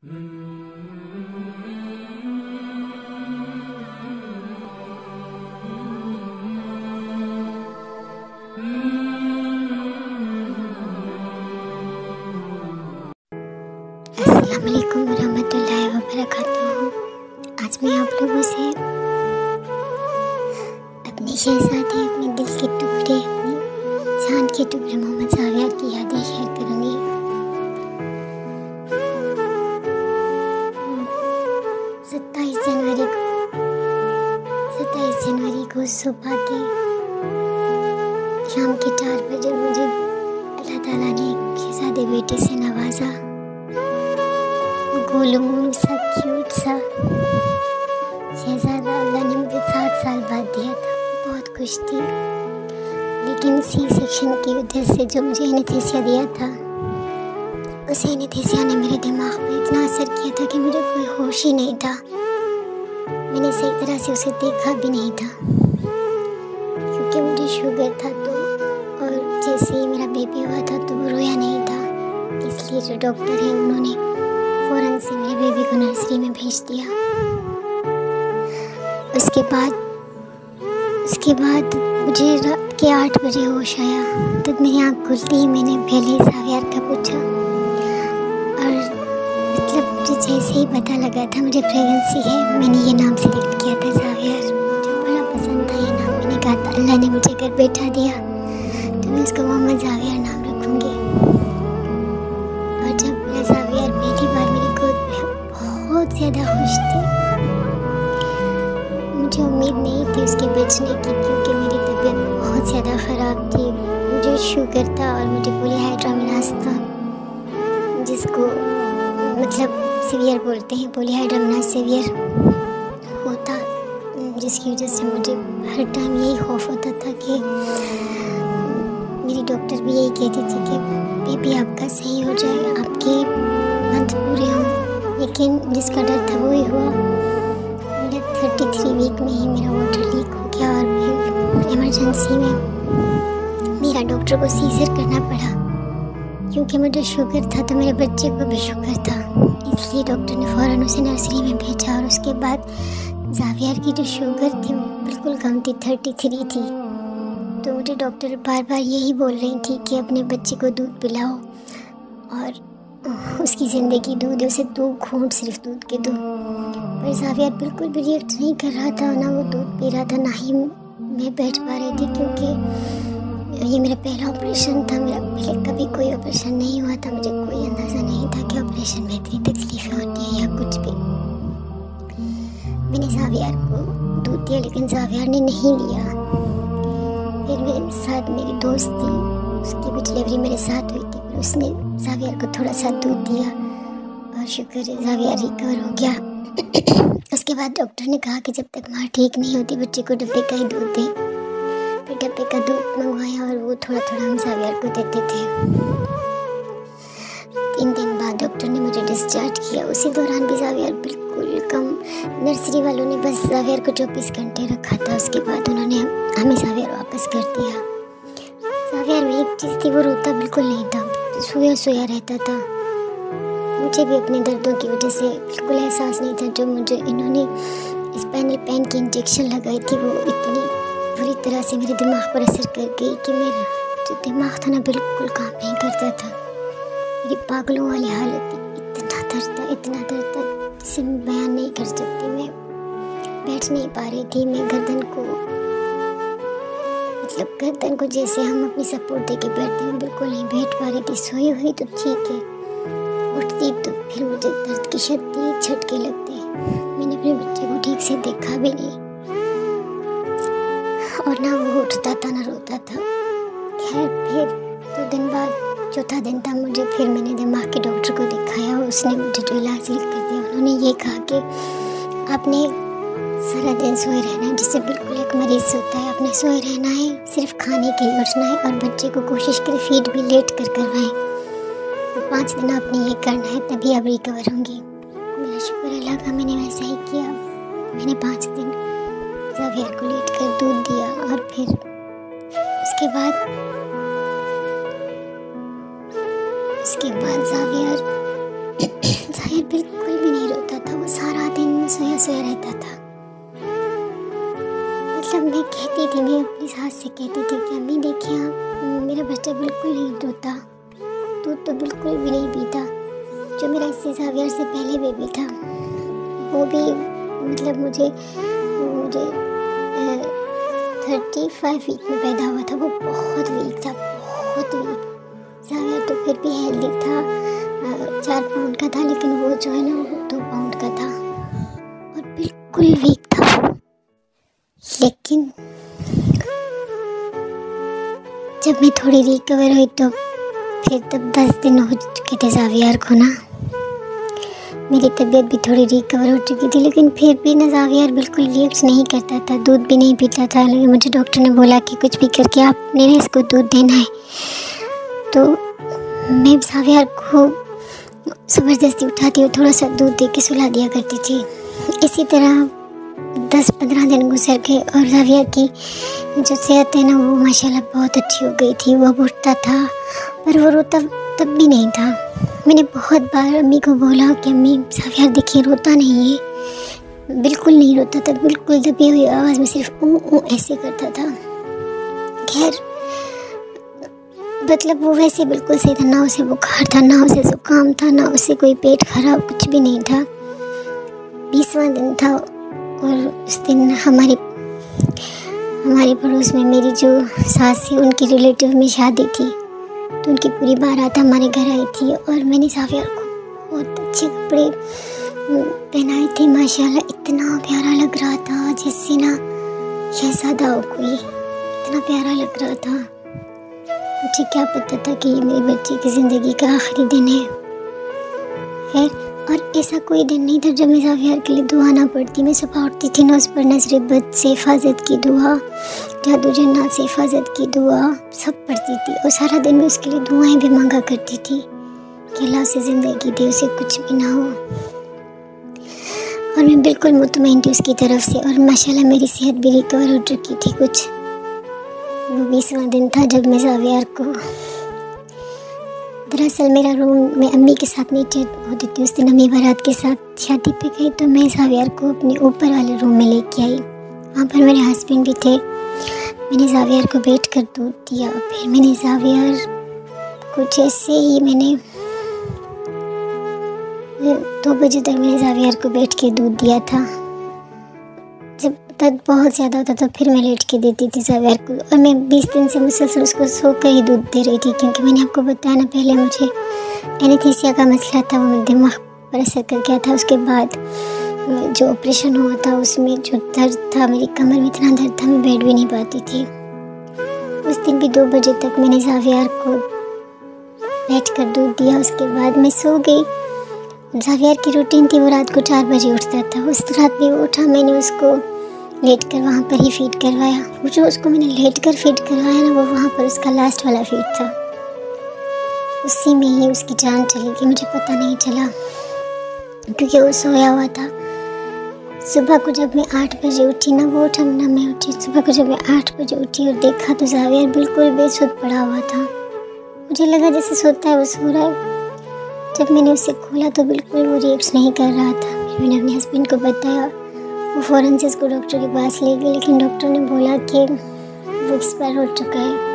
अस्सलामुअलैकुम वरहमतुल्लाहि वबरकातुहू। आज मैं आप लोगों से अपने शहज़ादे, अपने दिल के टुकड़े, अपनी जान के टुकड़े मोहम्मद ज़ावियार की यादें शेयर करूँगी। 27 जनवरी को सुबह के शाम के 4 बजे मुझे अल्लाह ताला ने एक शहज़ादे बेटे से नवाजा। गोलू सा क्यूट सा शहज़ादा अल्लाह ने मुझे 7 साल बाद दिया था। बहुत खुश थी, लेकिन सी सेक्शन की वजह से जो मुझे एनेस्थीसिया दिया था, उस एनेस्थीसिया ने मेरे दिमाग पर इतना असर किया था कि मुझे कोई होश ही नहीं था। मैंने सही तरह से उसे देखा भी नहीं था, क्योंकि मुझे शुगर था तो, और जैसे ही मेरा बेबी हुआ था तो वो रोया नहीं था। इसलिए जो डॉक्टर है उन्होंने फ़ौरन से मेरे बेबी को नर्सरी में भेज दिया। उसके बाद मुझे रात के 8 बजे होश आया। तब मेरी आँख खुलती ही मैंने पहले ज़ावियार का पूछा, और मतलब मुझे जैसे ही पता लगा था मुझे प्रेगनेंसी है, मैंने ये नाम सेलेक्ट किया था ज़ावियार। मुझे बड़ा पसंद था ये नाम। मैंने कहा था अल्लाह ने मुझे अगर बेटा दिया तो मैं उसको मोहम्मद ज़ावियार नाम रखूँगी। और जब मेरा ज़ावियार पहली बार मेरी गोद में बहुत ज़्यादा खुश थी। मुझे उम्मीद नहीं थी उसके बचने की, क्योंकि मेरी तबीयत बहुत ज़्यादा ख़राब थी। मुझे शुगर था और मुझे पॉलीहाइड्रोमिनास था, जिसको मतलब सीवियर बोलते हैं। पॉलीहाइड्रोमिनास सीवियर होता, जिसकी वजह से मुझे हर टाइम यही खौफ होता था कि मेरी डॉक्टर भी यही कहती थी कि बेबी आपका सही हो जाए, आपके मंथ पूरे हों। लेकिन जिसका डर था वही हुआ। मेरा 33 वीक में ही मेरा वाटर लीक हो गया, और फिर इमरजेंसी में मेरा डॉक्टर को सीजर करना पड़ा, क्योंकि मुझे शुगर था तो मेरे बच्चे को भी शुगर था। इसलिए डॉक्टर ने फ़ौरन उसे नर्सरी में भेजा। और उसके बाद ज़ावियार की जो शुगर थी वो बिल्कुल कम थी, 33 थी। तो मुझे डॉक्टर बार बार यही बोल रही थी कि अपने बच्चे को दूध पिलाओ और उसकी ज़िंदगी दूध, उसे 2 घूंट सिर्फ दूध के दो। पर ज़ावियार बिल्कुल भी रिएक्ट नहीं कर रहा था, ना वो दूध पी रहा था, ना ही मैं बैठ पा रही थी, क्योंकि ये मेरा पहला ऑपरेशन था। मेरा पहले कभी कोई ऑपरेशन नहीं हुआ था। मुझे कोई अंदाज़ा नहीं था कि ऑपरेशन में इतनी तकलीफ़ें होती हैं या कुछ भी। मैंने ज़ावियार को दूध दिया, लेकिन ज़ावियार ने नहीं लिया। फिर मेरे साथ मेरी दोस्त थी, उसकी भी डिलीवरी मेरे साथ हुई थी। फिर उसने ज़ावियार को थोड़ा सा दूध दिया और शुक्र है ज़ावियार रिकवर हो गया। उसके बाद डॉक्टर ने कहा कि जब तक माँ ठीक नहीं होती बच्चे को डब्बे का ही दूध दें। फिर डब्बे का दूध मंगवाया और वो थोड़ा थोड़ा हम ज़ावियार को देते थे। 3 दिन बाद डॉक्टर ने मुझे डिस्चार्ज किया। उसी दौरान भी ज़ावियार बिल्कुल कम, नर्सरी वालों ने बस ज़ावियार को 24 घंटे रखा था। उसके बाद उन्होंने हमें ज़ावियार वापस कर दिया। ज़ावियार में एक चीज़ थी, वो रोता बिल्कुल नहीं था, सोया सोया रहता था। मुझे भी अपने दर्दों की वजह से बिल्कुल एहसास नहीं था। जो मुझे इन्होंने स्पाइनल पेन की इंजेक्शन लगाई थी, वो इतनी बुरी तरह से मेरे दिमाग पर असर कर गई कि मेरा जो दिमाग था ना बिल्कुल काम नहीं करता था। मेरी पागलों वाली हालत थी। इतना दर्द था जिसे मैं बयान नहीं कर सकती। मैं बैठ नहीं पा रही थी। मैं गर्दन को जैसे हम अपनी सपोर्ट दे के बैठते हैं, बिल्कुल नहीं बैठ पा रही थी। सोई हुई तो ठीक है, उठती तो फिर मुझे दर्द की शदीद झटके लगते। मैंने अपने बच्चे को ठीक से देखा भी नहीं, और ना वो उठता था ना रोता था। खैर फिर 2 दिन बाद, चौथा दिन था, मैंने दिमाग के डॉक्टर को दिखाया। उसने मुझे जो इलाज लिख कर दिया, उन्होंने ये कहा कि आपने सारा दिन सोए रहना है, जिससे बिल्कुल एक मरीज़ होता है। आपने सोए रहना है, सिर्फ खाने के लिए उठना है, और बच्चे को कोशिश करें फीड भी लेट कर करवाएं। 5 दिन आपने ये करना है, तभी आप रिकवर होंगी। मेरा शुक्र अल्लाह का, मैंने वैसा ही किया। मैंने 5 दिन ज़ावियार को लेट कर दूध दिया, और फिर उसके बाद ज़ावियार बिल्कुल भी नहीं रोता था, वो सारा दिन सोया सोया रहता था। मतलब मैं कहती थी, मैं अपनी सास से कहती थी कि अम्मी देखिए आप, मेरा बच्चा बिल्कुल नहीं रोता, दूध तो बिल्कुल भी नहीं पीता। जो मेरा इससे ज़ावियर से पहले बेबी था वो भी मतलब मुझे 35 वीक में पैदा हुआ था, वो बहुत वीक था, बहुत वीक। ज़ावियर तो फिर भी हेल्दी था, 4 पाउंड का था, लेकिन वो जो है ना वो 2 पाउंड का था और बिल्कुल वीक था वो। लेकिन जब मैं थोड़ी रिकवर हुई तो फिर तब 10 दिन हो चुके थे ज़ावियर को ना, मेरी तबीयत भी थोड़ी रिकवर हो चुकी थी, लेकिन फिर भी ना ज़ावियर बिल्कुल रिएक्ट नहीं करता था, दूध भी नहीं पीता था। लेकिन मुझे डॉक्टर ने बोला कि कुछ भी करके आपने ना इसको दूध देना है। तो मैं ज़ावियर को ज़बरदस्ती उठाती और थोड़ा सा दूध दे के सुला दिया करती थी। इसी तरह 10-15 दिन गुजर गए और ज़ावियर की जो सेहत है ना वो माशाल्लाह बहुत अच्छी हो गई थी। वो अब उठता था पर वो रोता तब भी नहीं था। मैंने बहुत बार अम्मी को बोला कि अम्मी ज़ावियर देखिए रोता नहीं है, बिल्कुल नहीं रोता था, बिल्कुल दबी हुई आवाज़ में सिर्फ ऊ ऐसे करता था। खैर मतलब वो वैसे बिल्कुल सही था, ना उसे बुखार था, ना उसे ज़ुकाम था, ना उसे कोई पेट खराब, कुछ भी नहीं था। 20वां दिन था और उस दिन हमारे हमारे पड़ोस में मेरी जो सास थी उनकी रिलेटिव में शादी थी, तो उनकी पूरी बारात हमारे घर आई थी और मैंने ज़ावियर को बहुत अच्छे कपड़े पहनाए थे। माशाल्लाह इतना प्यारा लग रहा था जैसे ना शहज़ादा हो कोई, इतना प्यारा लग रहा था। मुझे क्या पता था कि ये मेरी बच्ची की ज़िंदगी का आखिरी दिन है। खैर और ऐसा कोई दिन नहीं था जब मैं ज़ावियर के लिए दुआ ना पढ़ती। मैं सुबह उठती थी ना, उस पर नज़र-ए-बद से हिफाजत की दुआ, जादू जन्नात से हिफाजत की दुआ सब पढ़ती थी और सारा दिन मैं उसके लिए दुआएं भी मांगा करती थी कि अल्लाह उसे ज़िंदगी दे, उसे कुछ भी ना हो। और मैं बिल्कुल मुतमईन थी उसकी तरफ से और माशाल्लाह मेरी सेहत भी रिकवर हो चुकी थी कुछ। वो 20वां दिन था जब मैं ज़ावियर को, दरअसल मेरा रूम मैं अम्मी के साथ नीचे होती थी, उस दिन अम्मी बारात के साथ शादी पे गई तो मैं ज़ावियर को अपने ऊपर वाले रूम में लेके आई। वहाँ पर मेरे हस्बैंड भी थे। मैंने ज़ावियर को बैठ कर दूध दिया। फिर मैंने ज़ावियर को जैसे ही मैंने 2 बजे तक मैंने ज़ावियर को बैठ के दूध दिया था। जब दर्द बहुत ज़्यादा होता था फिर मैं लेट के देती थी ज़ावियर को, और मैं 20 दिन से मुसलसल उसको सो कर ही दूध दे रही थी, क्योंकि मैंने आपको बताया ना पहले मुझे एनेस्थीसिया का मसला था, वो मेरे दिमाग पर असर कर गया था। उसके बाद जो ऑपरेशन हुआ था उसमें जो दर्द था, मेरी कमर में इतना दर्द था मैं बैठ भी नहीं पाती थी। उस दिन भी 2 बजे तक मैंने ज़ावियर को बैठ कर दूध दिया। उसके बाद मैं सो गई। ज़ावियर की रूटीन थी, वो रात को 4 बजे उठता था। उस रात भी वो उठा, मैंने उसको लेट कर वहाँ पर ही फीड करवाया। वो जो उसको मैंने लेट कर फीड करवाया ना, वो वहाँ पर उसका लास्ट वाला फीड था। उसी में ही उसकी जान चली गई, मुझे पता नहीं चला क्योंकि वो सोया हुआ था। सुबह को जब मैं 8 बजे उठी ना, वो उठा ना मैं उठी। सुबह को जब मैं 8 बजे उठी और देखा तो ज़ावियर बिल्कुल बेसुध पड़ा हुआ था। मुझे लगा जैसे सोता है वो सो रहा है। जब मैंने उसे खोला तो बिल्कुल वो रिएक्ट नहीं कर रहा था। फिर मैंने अपने हस्बैंड को बताया, वो फ़ौरन से उसको डॉक्टर के पास ले गए, लेकिन डॉक्टर ने बोला कि वो एक्सपायर हो चुका है।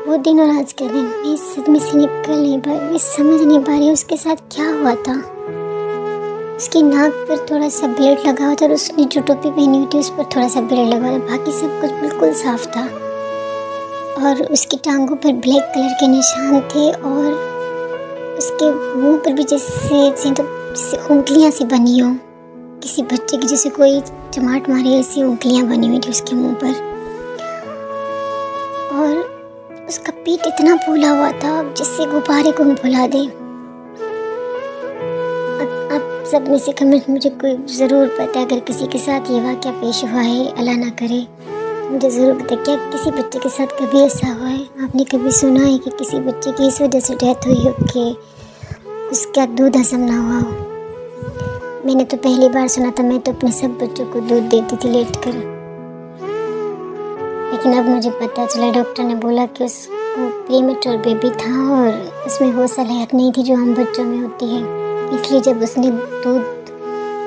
वो दिन और आज का दिन मैं इस सदमे से निकल नहीं पा रही, मैं समझ नहीं पा रही उसके साथ क्या हुआ था। उसकी नाक पर थोड़ा सा ब्लड लगा हुआ था और उसने जो टोपी पहनी हुई थी उस पर थोड़ा सा ब्लड लगा हुआ था, बाकी सब कुछ बिल्कुल साफ था। और उसकी टांगों पर ब्लैक कलर के निशान थे और उसके मुंह पर भी जैसे उंगलियां सी बनी हो, किसी बच्चे की जैसे कोई चमाट मारी ऐसी उंगलियां बनी हुई थी उसके मुंह पर। और उसका पीठ इतना फूला हुआ था जिससे गुब्बारे को फुला दे। अब सब में से कमेंट मुझे कोई ज़रूर पता है, अगर किसी के साथ ये वाक़या पेश हुआ है, अल्लाह ना करे, मुझे ज़रूर पता है। क्या किसी बच्चे के साथ कभी ऐसा हुआ है? आपने कभी सुना है कि किसी बच्चे की इस वजह से डेथ हुई हो कि उसका दूध हजम ना हुआ हो? मैंने तो पहली बार सुना था। मैं तो अपने सब बच्चों को दूध देती थी लेट कर, लेकिन अब मुझे पता चला, डॉक्टर ने बोला कि उसको प्रीमेच्योर बेबी था और उसमें वो सलाहियत नहीं थी जो हम बच्चों में होती है। इसलिए जब उसने दूध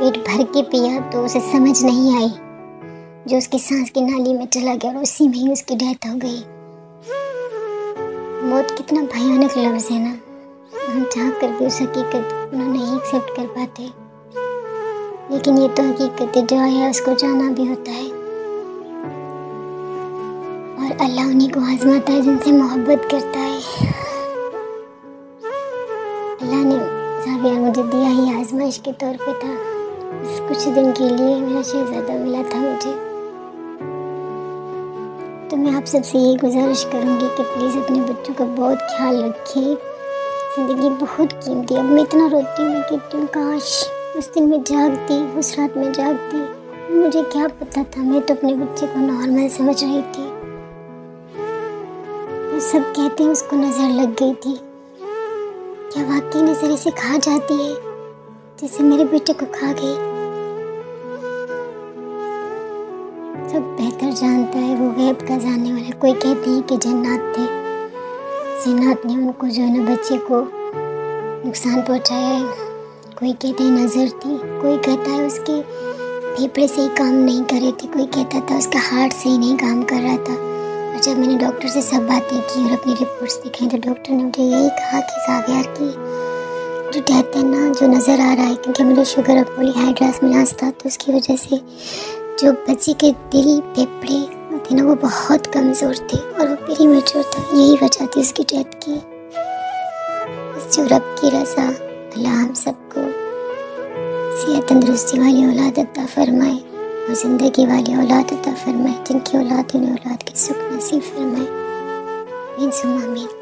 पेट भर के पिया तो उसे समझ नहीं आई, जो उसकी सांस की नाली में चला गया और उसी में ही उसकी डेथ हो गई। मौत कितना भयानक लफ्ज़ है ना, हम चाह कर भी उस हकीकत को नहीं एक्सेप्ट कर पाते, लेकिन ये तो हकीकत है, जो आया उसको जाना भी होता है। और अल्लाह उन्हीं को आजमाता है जिनसे मोहब्बत करता है। अल्लाह ने ज़ाविया मुझे दिया ही आजमाइश के तौर पे था, बस कुछ दिन के लिए मेरा शहज़ादा मिला था मुझे। तो मैं आप सबसे यही गुजारिश करूँगी कि प्लीज़ अपने बच्चों का बहुत ख्याल रखें। ज़िंदगी बहुत कीमती है। अब मैं इतना रोती हूँ, मैं कहती हूँ काश उस दिन में जागती, उस रात में जागती। मुझे क्या पता था, मैं तो अपने बच्चे को नॉर्मल समझ रही थी। तो सब कहते हैं उसको नज़र लग गई थी। क्या वाकई नज़र इसे खा जाती है जैसे मेरे बेटे को खा गई? सब बेहतर जानता है, वो गैब का जानने वाला। कोई कहते हैं कि जन्नत थे, जिन्नात ने उनको जो है ना बच्चे को नुकसान पहुंचाया है। कोई कहते हैं नज़र थी, कोई कहता है उसके फेफड़े सही काम नहीं कर रहे थे, कोई कहता था उसका हार्ट सही नहीं काम कर रहा था। और जब मैंने डॉक्टर से सब बातें की और अपनी रिपोर्ट्स दिखाई तो डॉक्टर ने मुझे यही कहा कि ज़ाविया की जो डेथ है ना, जो नज़र आ रहा है, क्योंकि मुझे शुगर और पॉलीहाइड्रासमिलास था, तो उसकी वजह से जो बच्चे के दिल फेफड़े थे ना वो बहुत कमज़ोर थे और वो प्रीमेच्योर था। यही वजह थी उसकी डेथ की। बस जो रब की रज़ा, अल्लाह हम सबको सेहत तंदुरुस्ती वाली औलाद अता फरमाए और ज़िंदगी वाली औलाद अता फरमाए, जिनकी औलाद उन्हें औलाद के सुख नसीब फरमाए। आमीन सुम्मा आमीन।